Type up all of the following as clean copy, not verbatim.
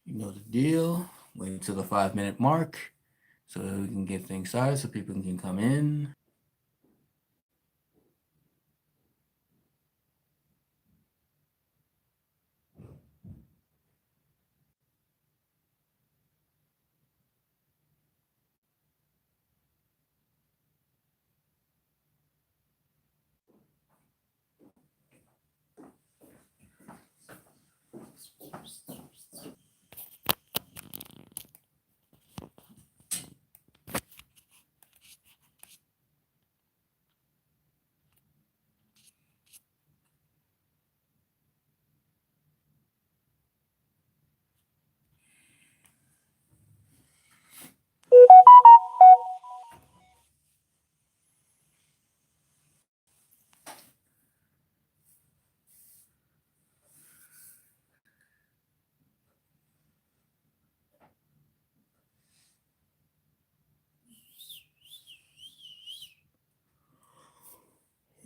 You know the deal. Wait until the 5 minute mark so that we can get things started so people can come in.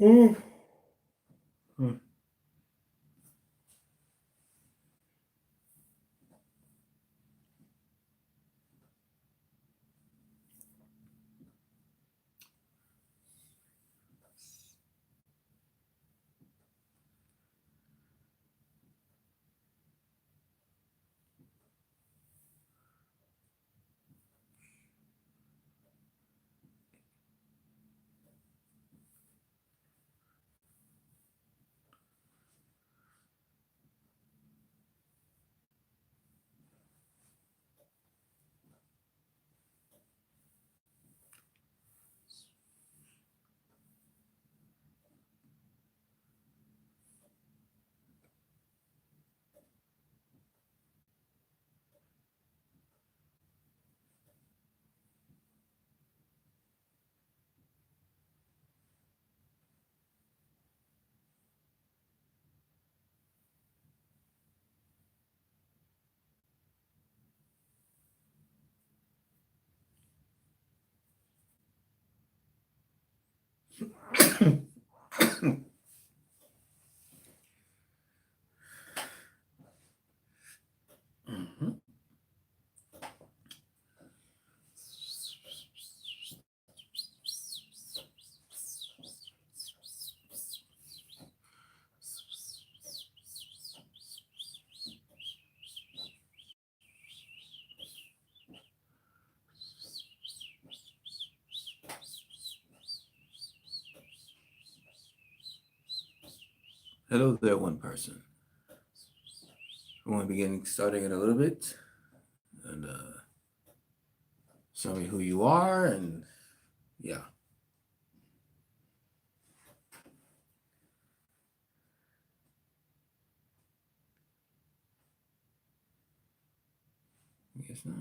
Mm. Mm. Mhm. Hello there, one person. We want to begin starting in a little bit and show me who you are and yeah, I guess not.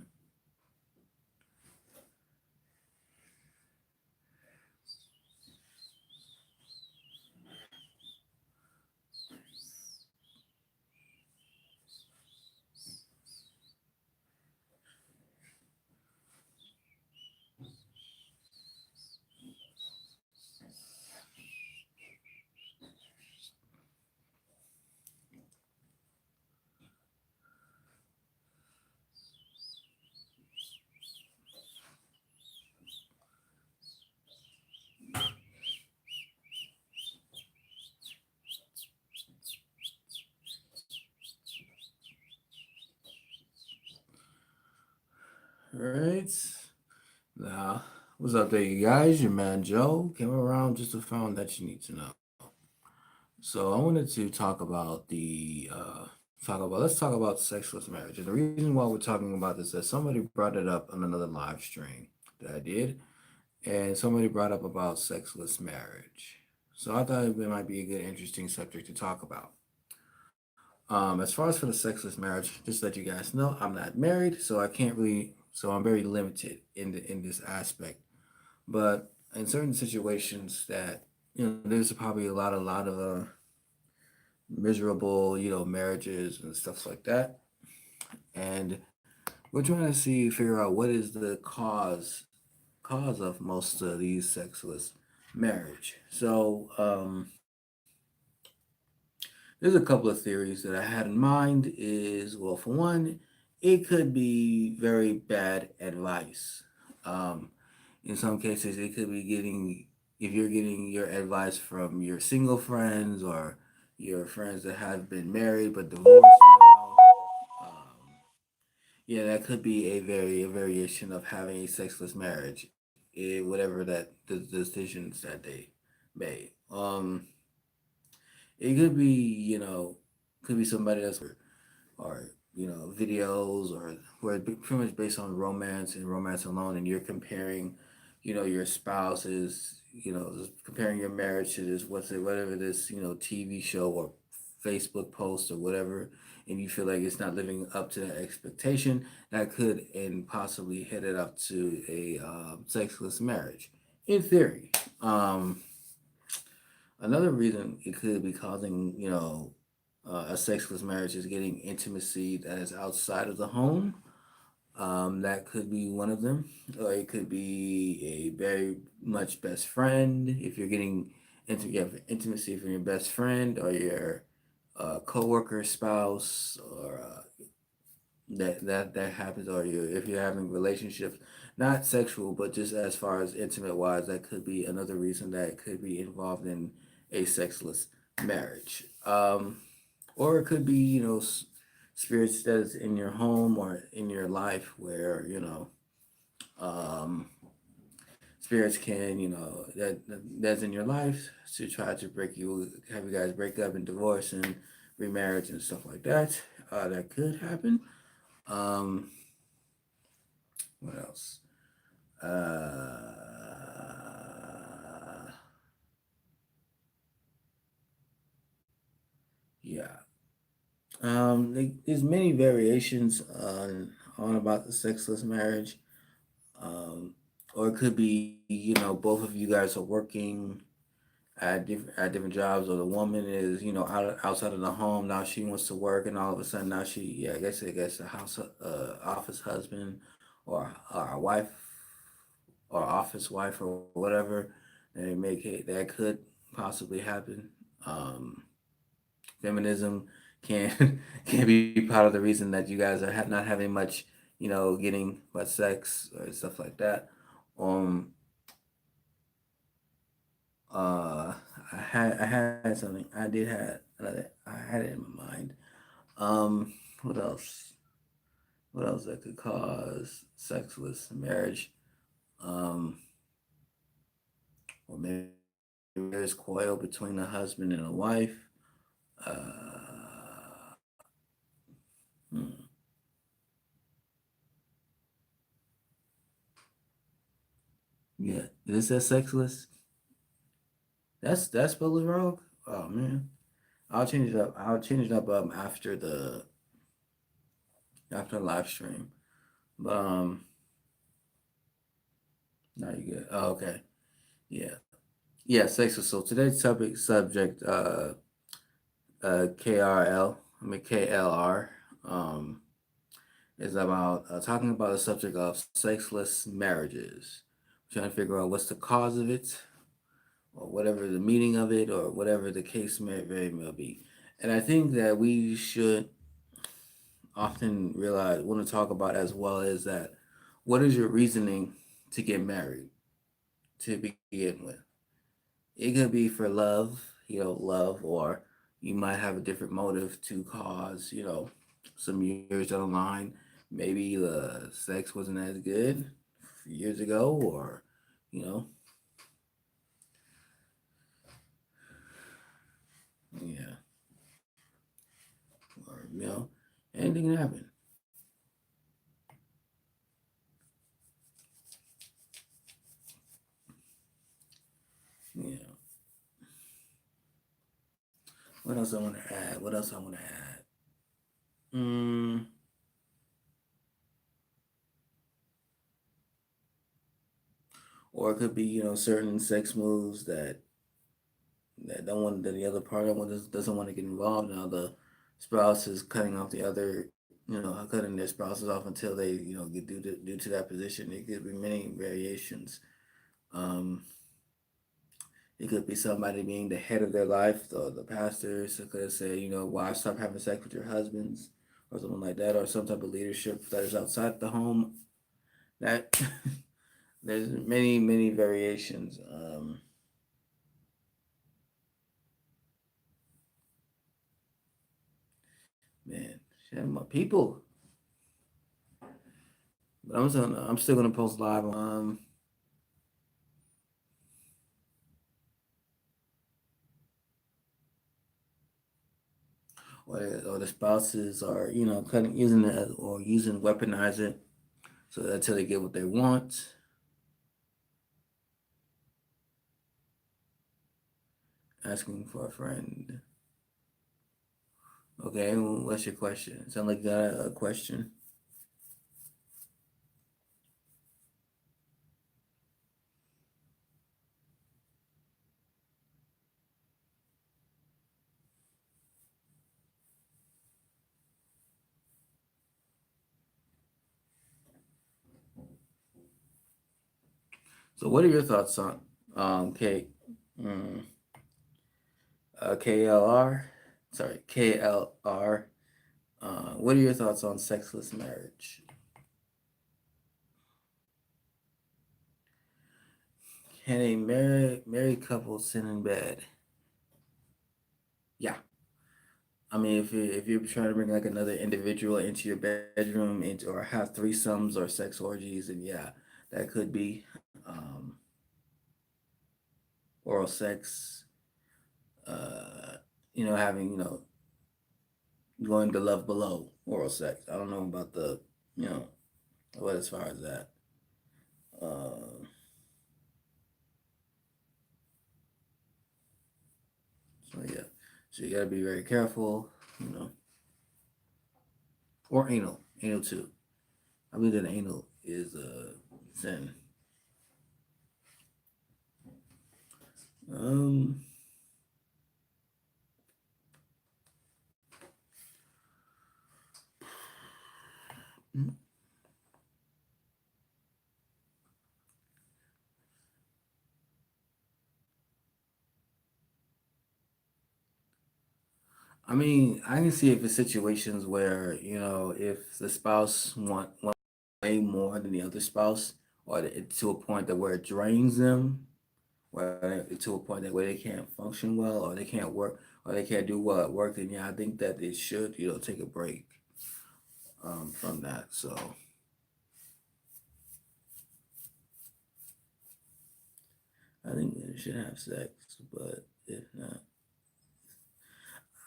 All right. Now, what's up there, you guys? Your man Joe came around just to find that you need to know. So I wanted to talk about let's talk about sexless marriage. And the reason why we're talking about this is that somebody brought it up on another live stream that I did, and somebody brought up about sexless marriage. So I thought it might be a good, interesting subject to talk about. As far as for the sexless marriage, just to let you guys know, I'm not married, so I can't really, so I'm very limited in this aspect. But in certain situations that there's probably a lot of miserable, marriages and stuff like that. And we're trying to figure out what is the cause of most of these sexless marriage. So there's a couple of theories that I had in mind. Is well, for one, it could be very bad advice. Um, in some cases, it could be getting, if you're getting your advice from your single friends or your friends that have been married but divorced now. Yeah, that could be a variation of having a sexless marriage, whatever that the decisions that they made. It could be, could be somebody that's or videos or where it's pretty much based on romance and romance alone, and you're comparing, your spouses, just comparing your marriage to this whatever this TV show or Facebook post or whatever, and you feel like it's not living up to that expectation, that could and possibly head it up to a sexless marriage, in theory. Another reason it could be causing, a sexless marriage is getting intimacy that is outside of the home. That could be one of them. Or it could be a very much best friend. If you're getting you have intimacy from your best friend or your coworker, spouse, or that happens, or if you're having relationships, not sexual, but just as far as intimate wise, that could be another reason that it could be involved in a sexless marriage. Or it could be spirits that is in your home or in your life where um, spirits can that's in your life to try to break you, have you guys break up and divorce and remarriage and stuff like that. That could happen. Um, what else? Uh, yeah. There's many variations on about the sexless marriage. Um, or it could be, both of you guys are working at different jobs, or the woman is, outside of the home. Now she wants to work, and all of a sudden now she, yeah, I guess a house office husband, or a wife, or office wife, or whatever. And that could possibly happen. Um, Feminism can can be part of the reason that you guys are not having much, getting much sex or stuff like that. Um, uh, I had something. I did have another. I had it in my mind. Um, what else? What else that could cause sexless marriage? Um, or maybe there's coil between a husband and a wife. Hmm. Yeah, is this sexless? That's spelled wrong. Oh man, I'll change it up. I'll change it up after the live stream. But now you good. Oh, okay. Yeah. Yeah, sexless. So today's subject KRL. I mean KLR. Um, is about talking about the subject of sexless marriages. We're trying to figure out what's the cause of it, or whatever the meaning of it, or whatever the case may very well be. And I think that we should often realize, want to talk about as well, is that what is your reasoning to get married to begin with? It could be for love, love, or you might have a different motive to cause, some years down the line, maybe the sex wasn't as good years ago, or, you know, yeah, or, anything can happen. Yeah. What else I want to add? What else I want to add? Mm, or it could be, certain sex moves that don't want that the other partner doesn't want to get involved. Now the spouse is cutting off the other, cutting their spouses off until they, get due to that position. It could be many variations. Um, it could be somebody being the head of their life, the pastor. So could say, wives, stop having sex with your husbands, or something like that, or some type of leadership that is outside the home. That there's many variations. Man, shit, my people. But I'm still gonna post live on or the spouses are cutting using it or using weaponize it so that until they get what they want. Asking for a friend. Okay, well, what's your question? Sound like you got a question. So, what are your thoughts on K mm, KLR? Sorry, KLR. What are your thoughts on sexless marriage? Can a married couple sin in bed? Yeah. I mean, if you're trying to bring like another individual into your bedroom into or have threesomes or sex orgies, and yeah, that could be oral sex. Uh, having going to love below oral sex. I don't know about the you know what as far as that. Uh, so yeah, so you gotta be very careful. You know, or anal too. I believe that anal is a sin. Um, I mean, I can see if it's situations where if the spouse want way more than the other spouse, or to a point that where it drains them, where to a point that where they can't function well, or they can't work, or they can't do well at work, then yeah, I think that they should take a break from that. So I think they should have sex, but if not,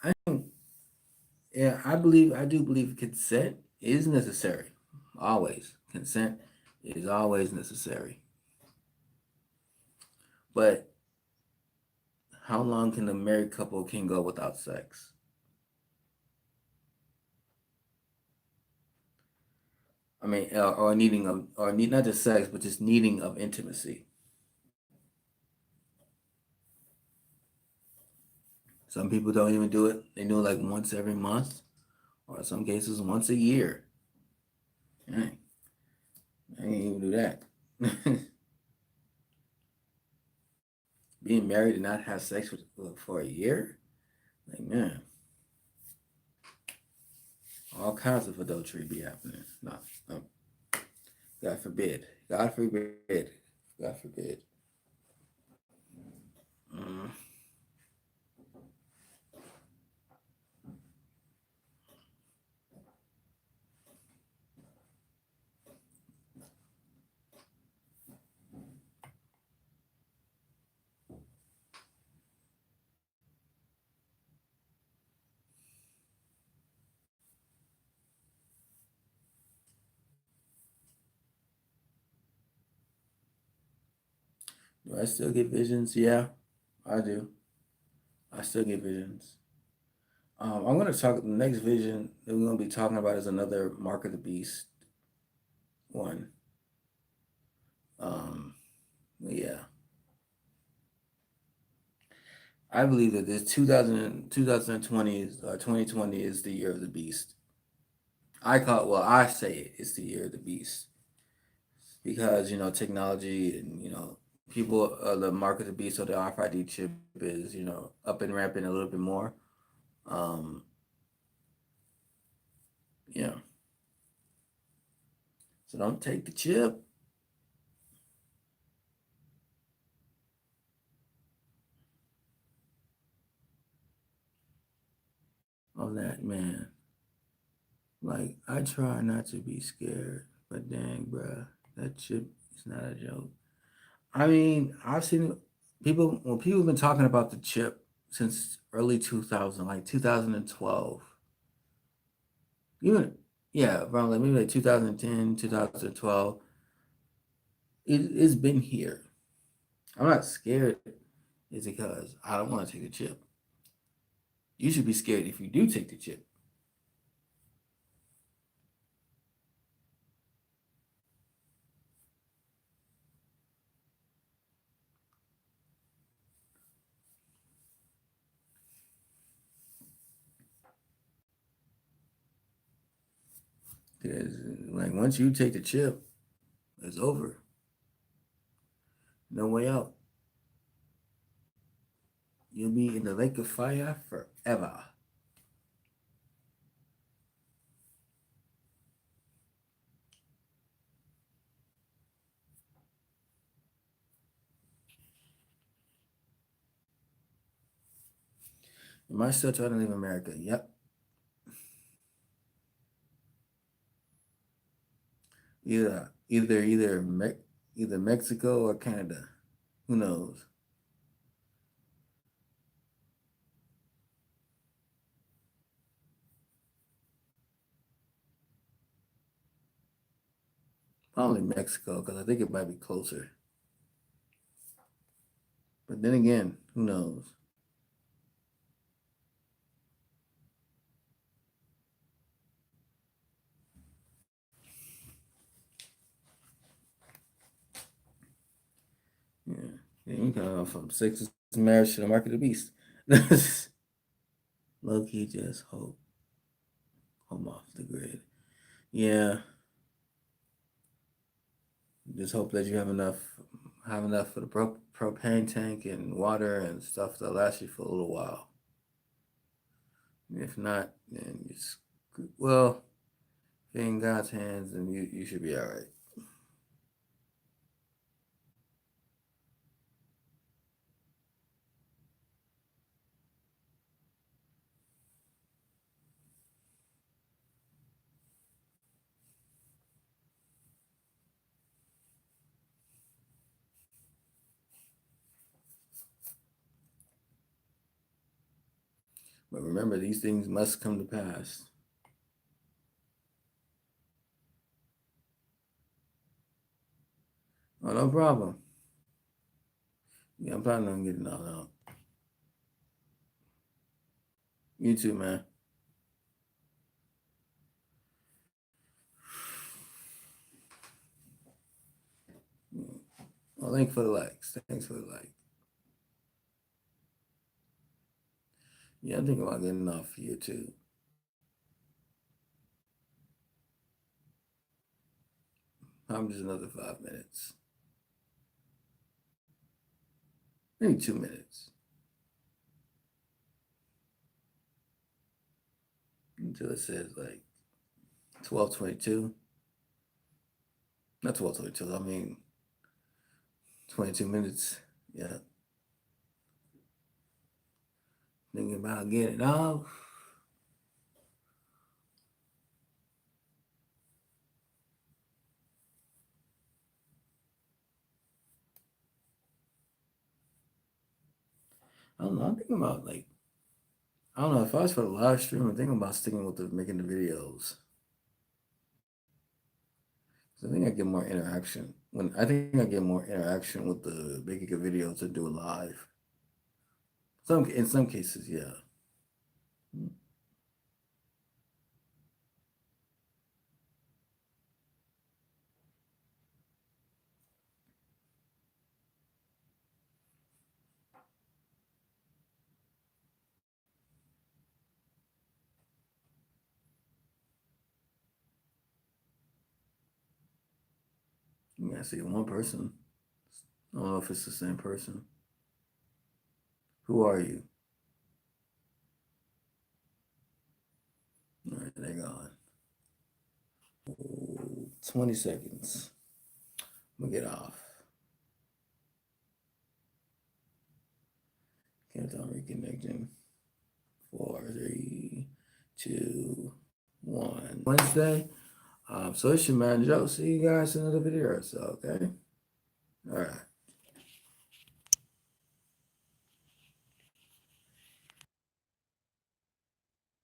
I think yeah, I do believe consent is necessary. Always. Consent is always necessary. But how long can a married couple can go without sex? I mean, or needing of, or need not just sex, but just needing of intimacy. Some people don't even do it. They do it like once every month, or in some cases once a year. Dang, I can't even do that. Being married and not have sex for a year, like man, all kinds of adultery be happening. No, no, God forbid. God forbid. God forbid. Mm. Do I still get visions? Yeah, I do. I still get visions. I'm gonna talk. The next vision that we're gonna be talking about is another Mark of the Beast one. Um, yeah, I believe that this 2020 is 2020 is the year of the beast. I call it. Well, I say it's the year of the beast because technology and people the mark of the beast or the RFID chip is up and ramping a little bit more. Um, Yeah. So don't take the chip on that, man. Like, I try not to be scared, but dang, bruh, that chip is not a joke. I mean, I've seen people, well, people have been talking about the chip since early 2000, like 2012. Even, yeah, around like maybe like 2010, 2012. It's been here. I'm not scared, is because I don't want to take the chip. You should be scared if you do take the chip. Because, like, once you take the chip, it's over. No way out. You'll be in the lake of fire forever. Am I still trying to leave America? Yep. Either Mexico or Canada. Who knows? Probably Mexico because I think it might be closer. But then again, who knows? Yeah. Yeah, you kind of from Sexless Marriage to the Mark of the Beast. Low key, just hope I'm off the grid. Yeah, just hope that you have enough for the propane tank and water and stuff that lasts you for a little while. If not, then it's well, if you're in God's hands, then you should be all right. But remember, these things must come to pass. Oh, no problem. Yeah, I'm planning on getting all out. You too, man. Well, thanks for the likes. Thanks for the like. Yeah, I'm thinking about getting off here too. I'm just another 5 minutes, maybe 2 minutes until it says like 12:22. Not 12:22. I mean 22 minutes. Yeah, thinking about getting off. I don't know. I'm thinking about like I don't know if I was for the live stream. I'm thinking about sticking with the making the videos. 'Cause I think I get more interaction when I think I get more interaction with the making a video to do it live. Some in some cases, yeah. Yeah, I see one person. I don't know if it's the same person. Who are you? All right, they're gone. 20 seconds. I'm gonna get off. Countdown reconnecting. 4, 3, 2, 1. Wednesday. So it's your man Joe. See you guys in another video or so, okay?